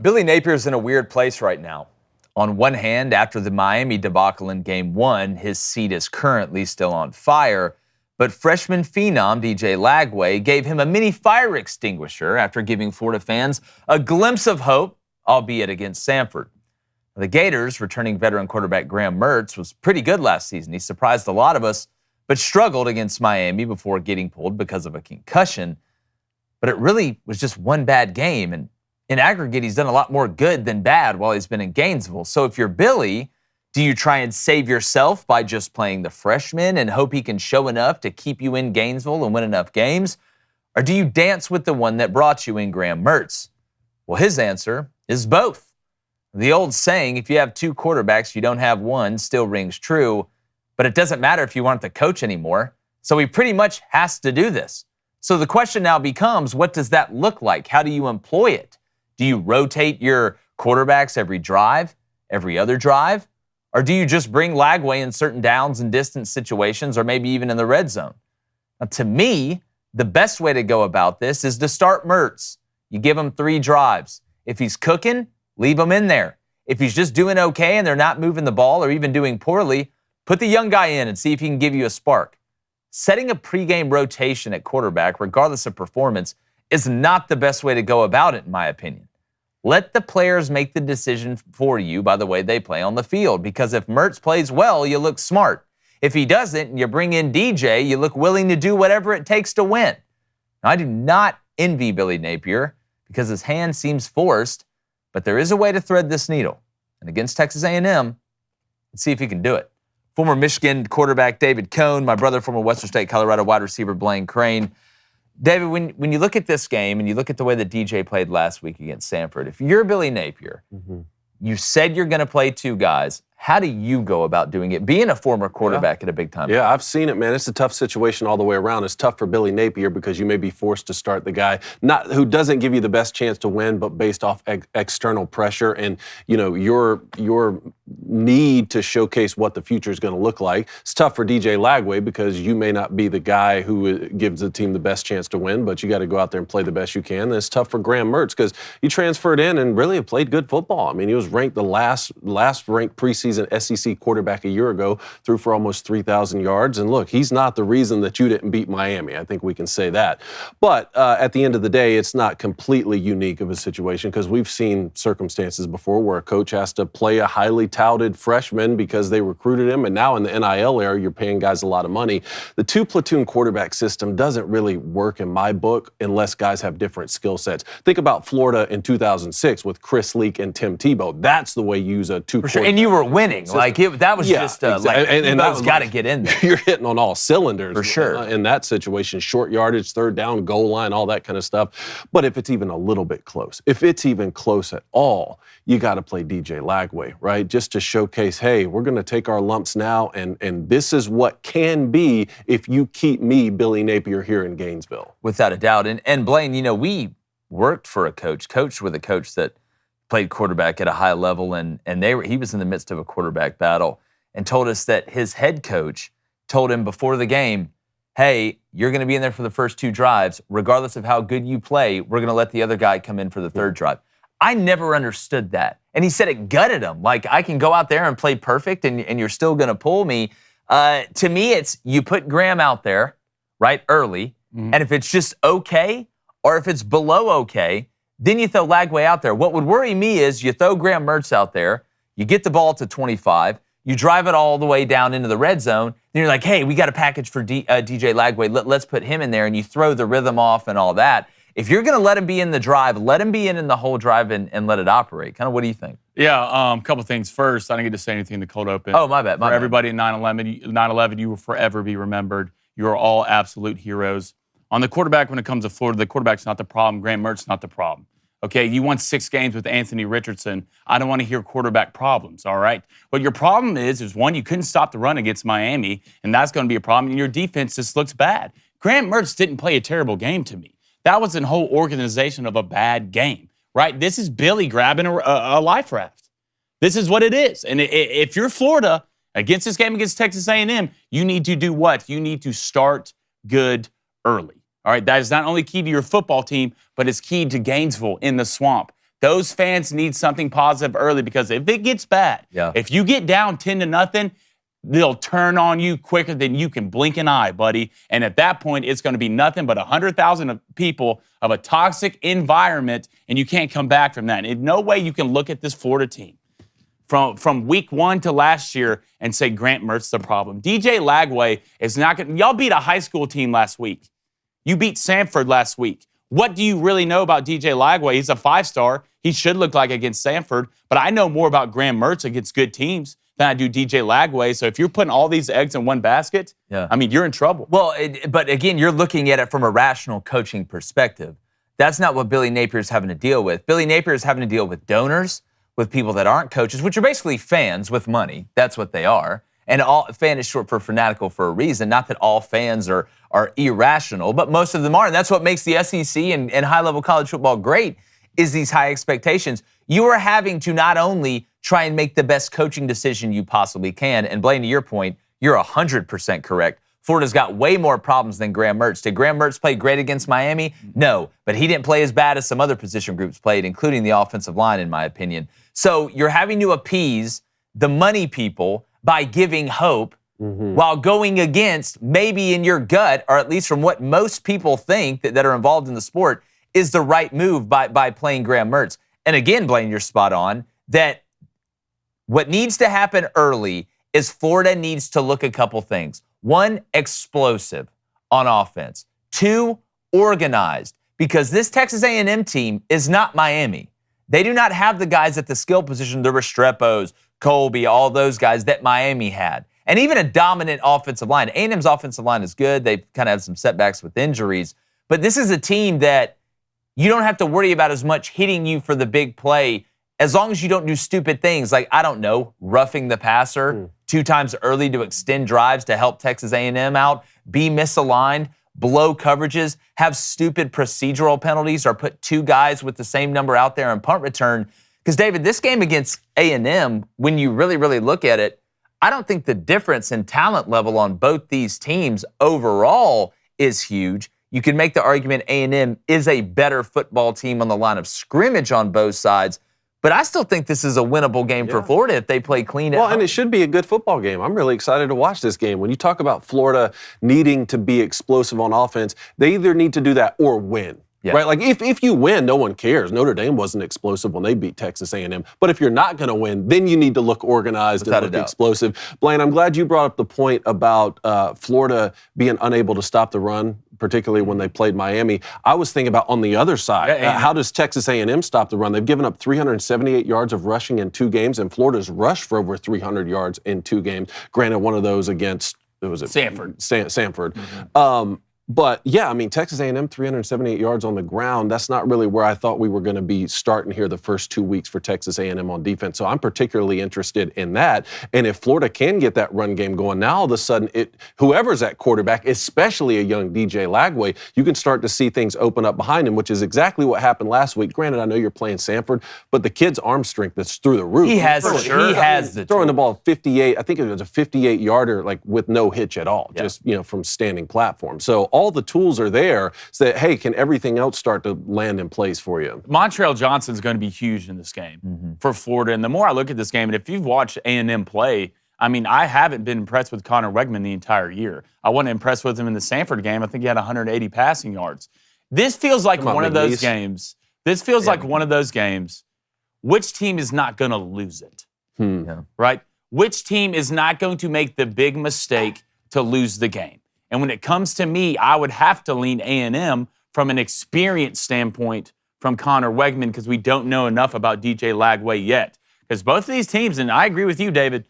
Billy Napier's in a weird place right now. On one hand, after the Miami debacle in Game 1, his seat is currently still on fire. But freshman phenom DJ Lagway gave him a mini fire extinguisher after giving Florida fans a glimpse of hope, albeit against Samford. The Gators, returning veteran quarterback Graham Mertz, was pretty good last season. He surprised a lot of us, but struggled against Miami before getting pulled because of a concussion. But it really was just one bad game, and in aggregate, he's done a lot more good than bad while he's been in Gainesville. So if you're Billy, do you try and save yourself by just playing the freshman and hope he can show enough to keep you in Gainesville and win enough games? Or do you dance with the one that brought you in, Graham Mertz? Well, his answer is both. The old saying, if you have two quarterbacks, you don't have one, still rings true. But it doesn't matter if you aren't the coach anymore. So he pretty much has to do this. So the question now becomes, what does that look like? How do you employ it? Do you rotate your quarterbacks every drive, every other drive? Or do you just bring Lagway in certain downs and distance situations, or maybe even in the red zone? Now, to me, the best way to go about this is to start Mertz. You give him 3 drives. If he's cooking, leave him in there. If he's just doing okay and they're not moving the ball or even doing poorly, put the young guy in and see if he can give you a spark. Setting a pregame rotation at quarterback, regardless of performance, is not the best way to go about it, in my opinion. Let the players make the decision for you by the way they play on the field, because if Mertz plays well, you look smart. If he doesn't and you bring in DJ, you look willing to do whatever it takes to win. Now, I do not envy Billy Napier because his hand seems forced, but there is a way to thread this needle. And against Texas A&M, let's see if he can do it. Former Michigan quarterback David Cohn, my brother, former Western State Colorado wide receiver Blaine Crain. David, when you look at this game and you look at the way that DJ played last week against Samford, if you're Billy Napier, you said you're going to play 2 guys. How do you go about doing it, being a former quarterback at a big-time? Yeah, I've seen it, man. It's a tough situation all the way around. It's tough for Billy Napier because you may be forced to start the guy who doesn't give you the best chance to win, but based off external pressure and your need to showcase what the future is going to look like. It's tough for DJ Lagway because you may not be the guy who gives the team the best chance to win, but you got to go out there and play the best you can. And it's tough for Graham Mertz because he transferred in and really have played good football. I mean, he was ranked the last ranked preseason SEC quarterback a year ago, threw for almost 3,000 yards. And look, he's not the reason that you didn't beat Miami. I think we can say that. But at the end of the day, it's not completely unique of a situation because we've seen circumstances before where a coach has to play a highly touted freshman because they recruited him. And now in the NIL era, you're paying guys a lot of money. The 2-platoon quarterback system doesn't really work in my book unless guys have different skill sets. Think about Florida in 2006 with Chris Leak and Tim Tebow. That's the way you use a 2 For sure. And you were winning. Like that was just exactly. like and Tebow's got to get in there. You're hitting on all cylinders. For sure. In that situation, short yardage, third down, goal line, all that kind of stuff. But if it's even a little bit close, if it's even close at all, you got to play DJ Lagway, right? Just to showcase, hey, we're going to take our lumps now, and this is what can be if you keep me, Billy Napier, here in Gainesville. Without a doubt. And Blaine, we worked for a coached with a coach that played quarterback at a high level, and he was in the midst of a quarterback battle and told us that his head coach told him before the game, hey, you're going to be in there for the first 2 drives. Regardless of how good you play, we're going to let the other guy come in for the 3rd drive. I never understood that. And he said it gutted him. Like, I can go out there and play perfect and you're still going to pull me. To me, it's you put Graham out there, right, early, and if it's just okay or if it's below okay, then you throw Lagway out there. What would worry me is you throw Graham Mertz out there, you get the ball to 25, you drive it all the way down into the red zone, then you're like, hey, we got a package for DJ Lagway. Let's put him in there, and you throw the rhythm off and all that. If you're going to let him be in the drive, let him be in the whole drive and let it operate. Kind of what do you think? Yeah, a couple things. First, I didn't get to say anything in the cold open. Oh, my bad. For everybody in 9/11, you will forever be remembered. You are all absolute heroes. On the quarterback, when it comes to Florida, the quarterback's not the problem. Graham Mertz not the problem. Okay, you won 6 games with Anthony Richardson. I don't want to hear quarterback problems, all right? What your problem is one, you couldn't stop the run against Miami, and that's going to be a problem, and your defense just looks bad. Graham Mertz didn't play a terrible game to me. That was a whole organization of a bad game, right? This is Billy grabbing a life raft. This is what it is. And if you're Florida, against this game against Texas A&M, you need to do what? You need to start good early. All right, that is not only key to your football team, but it's key to Gainesville in the swamp. Those fans need something positive early because if it gets bad, if you get down 10-0, they'll turn on you quicker than you can blink an eye, buddy. And at that point, it's going to be nothing but 100,000 people of a toxic environment, and you can't come back from that. In no way you can look at this Florida team from week 1 to last year and say Grant Mertz the problem. DJ Lagway is not going to – y'all beat a high school team last week. You beat Samford last week. What do you really know about DJ Lagway? He's a 5-star. He should look like against Samford. But I know more about Graham Mertz against good teams than I do DJ Lagway. So if you're putting all these eggs in one basket, I mean, you're in trouble. Well, but again, you're looking at it from a rational coaching perspective. That's not what Billy Napier's having to deal with. Billy Napier is having to deal with donors, with people that aren't coaches, which are basically fans with money. That's what they are. And all fan is short for fanatical for a reason. Not that all fans are irrational, but most of them are. And that's what makes the SEC and high-level college football great, is these high expectations. You are having to not only try and make the best coaching decision you possibly can, and Blaine, to your point, you're 100% correct. Florida's got way more problems than Graham Mertz. Did Graham Mertz play great against Miami? No, but he didn't play as bad as some other position groups played, including the offensive line, in my opinion. So you're having to appease the money people by giving hope while going against, maybe in your gut, or at least from what most people think that are involved in the sport, is the right move by playing Graham Mertz. And again, Blaine, you're spot on, that what needs to happen early is Florida needs to look a couple things. 1, explosive on offense. 2, organized. Because this Texas A&M team is not Miami. They do not have the guys at the skill position, the Restrepos, Colby, all those guys that Miami had. And even a dominant offensive line. A&M's offensive line is good. They kind of have some setbacks with injuries. But this is a team that you don't have to worry about as much hitting you for the big play as long as you don't do stupid things like, I don't know, roughing the passer 2 times early to extend drives to help Texas A&M out, be misaligned, blow coverages, have stupid procedural penalties, or put 2 guys with the same number out there in punt return. Because, David, this game against A&M, when you really, really look at it, I don't think the difference in talent level on both these teams overall is huge. You can make the argument A&M is a better football team on the line of scrimmage on both sides, but I still think this is a winnable game for Florida if they play clean at home. And it should be a good football game. I'm really excited to watch this game. When you talk about Florida needing to be explosive on offense, they either need to do that or win. Right? Like, if you win, no one cares. Notre Dame wasn't explosive when they beat Texas A&M. But if you're not going to win, then you need to look organized and look explosive. Blaine, I'm glad you brought up the point about Florida being unable to stop the run, particularly when they played Miami. I was thinking about on the other side, how does Texas A&M stop the run? They've given up 378 yards of rushing in 2 games, and Florida's rushed for over 300 yards in 2 games. Granted, one of those against, Samford. Samford. But, yeah, I mean, Texas A&M, 378 yards on the ground. That's not really where I thought we were going to be starting here the first 2 weeks for Texas A&M on defense. So I'm particularly interested in that. And if Florida can get that run game going, now all of a sudden, whoever's at quarterback, especially a young DJ Lagway, you can start to see things open up behind him, which is exactly what happened last week. Granted, I know you're playing Samford, but the kid's arm strength is through the roof. He has throwing the ball 58. I think it was a 58-yarder, like with no hitch at all, just from standing platform. So all the tools are there so that, hey, can everything else start to land in place for you? Montrell Johnson's going to be huge in this game for Florida. And the more I look at this game, and if you've watched A&M play, I mean, I haven't been impressed with Connor Wegman the entire year. I wasn't impressed with him in the Samford game. I think he had 180 passing yards. This feels like one of those games. This feels like one of those games. Which team is not going to lose it? Right? Which team is not going to make the big mistake to lose the game? And when it comes to me, I would have to lean A&M from an experience standpoint from Connor Wegman because we don't know enough about DJ Lagway yet. Because both of these teams, and I agree with you, David,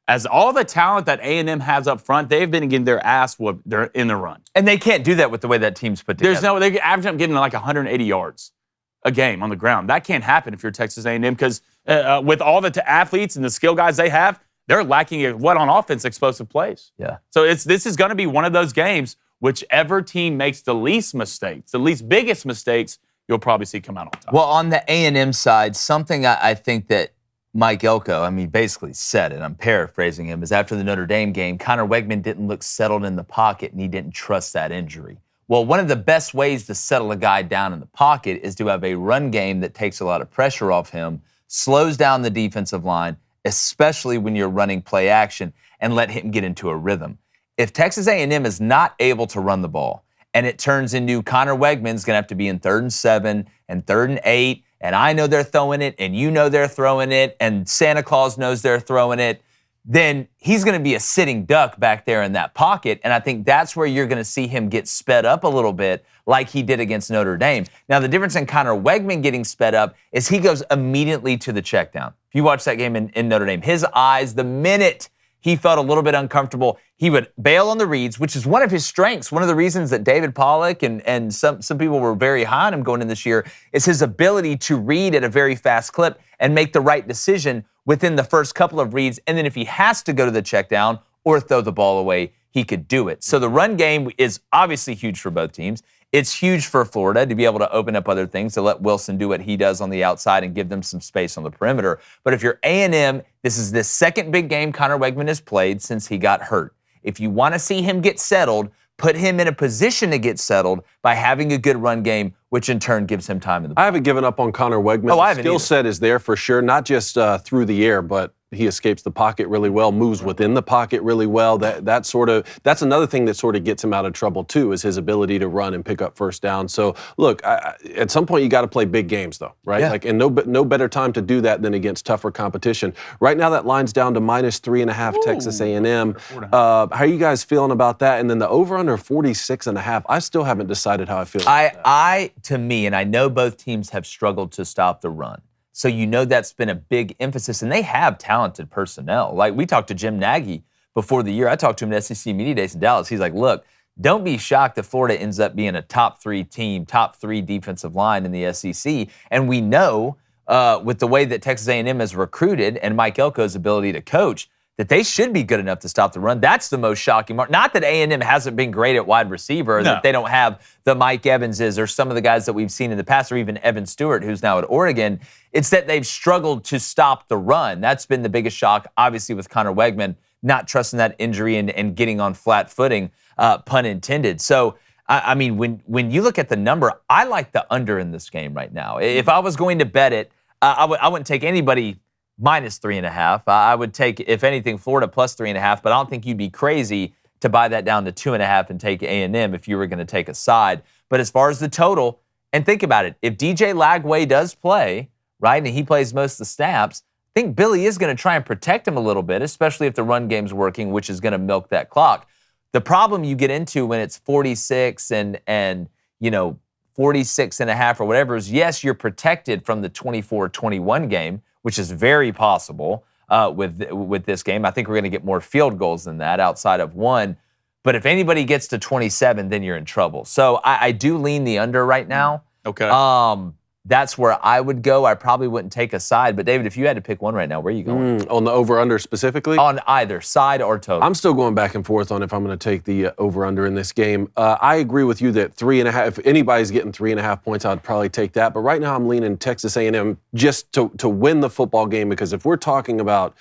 as all the talent that A&M has up front, they've been getting their ass whooped in the run. And they can't do that with the way that team's put together. They average up getting like 180 yards a game on the ground. That can't happen if you're Texas A&M because with all the athletes and the skill guys they have, they're lacking on offense explosive plays. Yeah. So this is going to be one of those games, whichever team makes the least mistakes, the least biggest mistakes, you'll probably see come out on top. Well, on the A&M side, something I think that Mike Elko, basically said, and I'm paraphrasing him, is after the Notre Dame game, Connor Wegman didn't look settled in the pocket and he didn't trust that injury. Well, one of the best ways to settle a guy down in the pocket is to have a run game that takes a lot of pressure off him, slows down the defensive line, especially when you're running play action, and let him get into a rhythm. If Texas A&M is not able to run the ball, and it turns into Connor Wegman's going to have to be in 3rd and 7 and 3rd and 8, and I know they're throwing it, and you know they're throwing it, and Santa Claus knows they're throwing it, then he's going to be a sitting duck back there in that pocket, and I think that's where you're going to see him get sped up a little bit like he did against Notre Dame. Now, the difference in Connor Wegman getting sped up is he goes immediately to the check down. If you watch that game in Notre Dame, his eyes, the minute he felt a little bit uncomfortable, he would bail on the reads, which is one of his strengths. One of the reasons that David Pollock and some people were very high on him going in this year is his ability to read at a very fast clip and make the right decision within the first couple of reads. And then if he has to go to the check down or throw the ball away, he could do it. So the run game is obviously huge for both teams. It's huge for Florida to be able to open up other things, to let Wilson do what he does on the outside and give them some space on the perimeter. But if you're A&M, this is the second big game Connor Wegman has played since he got hurt. If you want to see him get settled, put him in a position to get settled by having a good run game, which in turn gives him time in the. I haven't given up on Connor Wegman. I haven't The skill set is there for sure, not just through the air, but he escapes the pocket really well, moves within the pocket really well. That's another thing that sort of gets him out of trouble too, is his ability to run and pick up first down. So look, at some point you got to play big games though, right? Yeah. Like, and no better time to do that than against tougher competition. Right now that line's down to -3.5 Texas A&M. How are you guys feeling about that? And then the over/under 46.5. I still haven't decided how I feel about that. To me, and I know both teams have struggled to stop the run. So you know that's been a big emphasis, and they have talented personnel. Like, we talked to Jim Nagy before the year. I talked to him at SEC Media Days in Dallas. He's like, look, don't be shocked if Florida ends up being a top 3 team, top 3 defensive line in the SEC. And we know with the way that Texas A&M has recruited and Mike Elko's ability to coach, that they should be good enough to stop the run. That's the most shocking part. Not that A&M hasn't been great at wide receiver, or that they don't have the Mike Evanses or some of the guys that we've seen in the past, or even Evan Stewart, who's now at Oregon. It's that they've struggled to stop the run. That's been the biggest shock, obviously, with Connor Wegman not trusting that injury and getting on flat footing, pun intended. So, I mean, when you look at the number, I like the under in this game right now. If I was going to bet it, I wouldn't take anybody -3.5. I would take, if anything, Florida +3.5, but I don't think you'd be crazy to buy that down to 2.5 and take A&M if you were going to take a side. But as far as the total, and think about it, if DJ Lagway does play, right, and he plays most of the snaps, I think Billy is going to try and protect him a little bit, especially if the run game's working, which is going to milk that clock. The problem you get into when it's 46 and 46.5 or whatever is, yes, you're protected from the 24-21 game, which is very possible with this game. I think we're going to get more field goals than that outside of one. But if anybody gets to 27, then you're in trouble. So I do lean the under right now. Okay. That's where I would go. I probably wouldn't take a side. But, David, if you had to pick one right now, where are you going? On the over/under specifically? On either side or total. I'm still going back and forth on if I'm going to take the over/under in this game. I agree with you that 3.5, if anybody's getting 3.5 points, I'd probably take that. But right now I'm leaning Texas A&M just to win the football game, because if we're talking about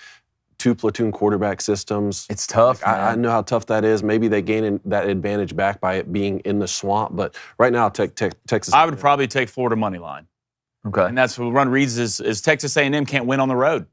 2 platoon quarterback systems, it's tough. I know how tough that is. Maybe they gain that advantage back by it being in the swamp. But right now I'll take Texas I would probably take Florida money line. Okay. And that's what run reads is Texas A&M can't win on the road.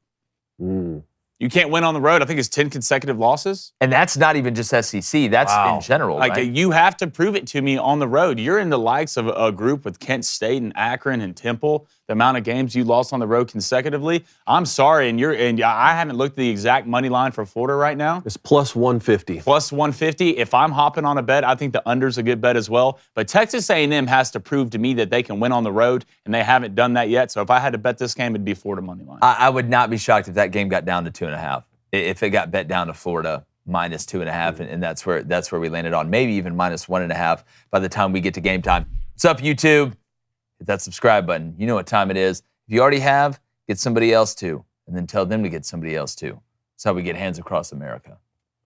You can't win on the road. I think it's 10 consecutive losses. And that's not even just SEC. That's in general, Like, right? you have to prove it to me on the road. You're in the likes of a group with Kent State and Akron and Temple. The amount of games you lost on the road consecutively. I'm sorry, and I haven't looked at the exact money line for Florida right now. It's +150. +150. If I'm hopping on a bet, I think the under's a good bet as well. But Texas A&M has to prove to me that they can win on the road, and they haven't done that yet. So if I had to bet this game, it'd be Florida money line. I would not be shocked if that game got down to 2.5. If it got bet down to Florida -2.5, and that's where we landed on. Maybe even -1.5 by the time we get to game time. What's up, YouTube? Hit that subscribe button. You know what time it is. If you already have, get somebody else to, and then tell them to get somebody else to. That's how we get hands across America.